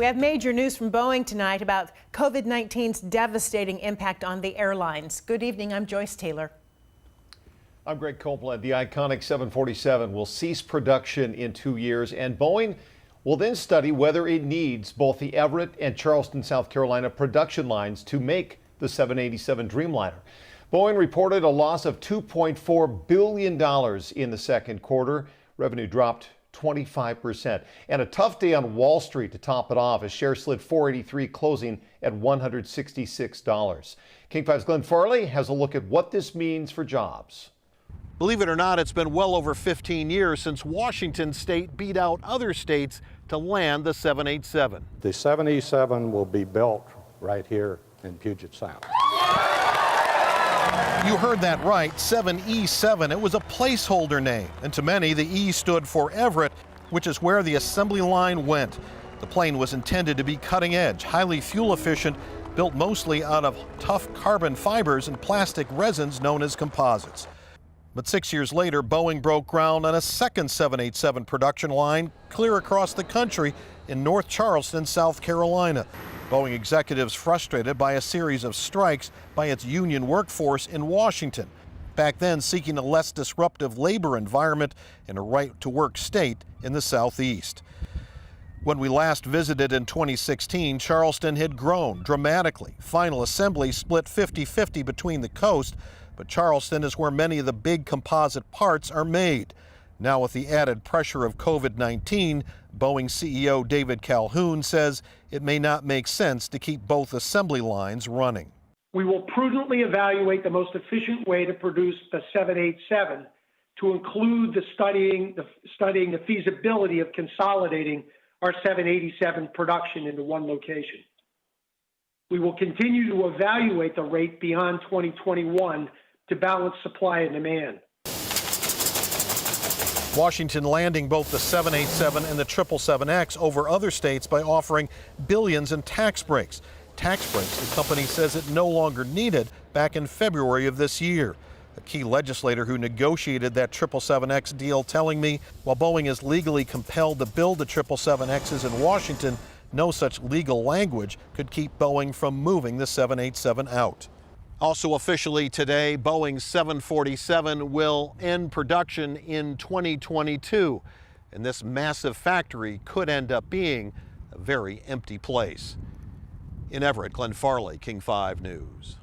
We have major news from Boeing tonight about COVID-19's devastating impact on the airlines. Good evening, I'm Joyce Taylor. I'm Greg Copeland. The iconic 747 will cease production in 2 years, and Boeing will then study whether it needs both the Everett and Charleston, South Carolina production lines to make the 787 Dreamliner. Boeing reported a loss of $2.4 billion in the second quarter. Revenue dropped 25%. And a tough day on Wall Street to top it off as shares slid 483, closing at $166. King 5's Glenn Farley has a look at what this means for jobs. Believe it or not, it's been well over 15 years since Washington state beat out other states to land the 787. The 787 will be built right here in Puget Sound. You heard that right, 7E7. It was a placeholder name, and to many, the E stood for Everett, which is where the assembly line went. The plane was intended to be cutting edge, highly fuel efficient, built mostly out of tough carbon fibers and plastic resins known as composites. But 6 years later, Boeing broke ground on a second 787 production line clear across the country in North Charleston, South Carolina. Boeing executives frustrated by a series of strikes by its union workforce in Washington, back then seeking a less disruptive labor environment in a right-to-work state in the Southeast. When we last visited in 2016, Charleston had grown dramatically. Final assembly split 50-50 between the coast, but Charleston is where many of the big composite parts are made. Now with the added pressure of COVID-19, Boeing CEO David Calhoun says it may not make sense to keep both assembly lines running. We will prudently evaluate the most efficient way to produce the 787 to include studying the feasibility of consolidating our 787 production into one location. We will continue to evaluate the rate beyond 2021 to balance supply and demand. Washington landing both the 787 and the 777X over other states by offering billions in tax breaks. Tax breaks the company says it no longer needed back in February of this year. A key legislator who negotiated that 777X deal telling me while Boeing is legally compelled to build the 777Xs in Washington, no such legal language could keep Boeing from moving the 787 out. Also officially today, Boeing's 747 will end production in 2022, and this massive factory could end up being a very empty place. In Everett, Glenn Farley, King 5 News.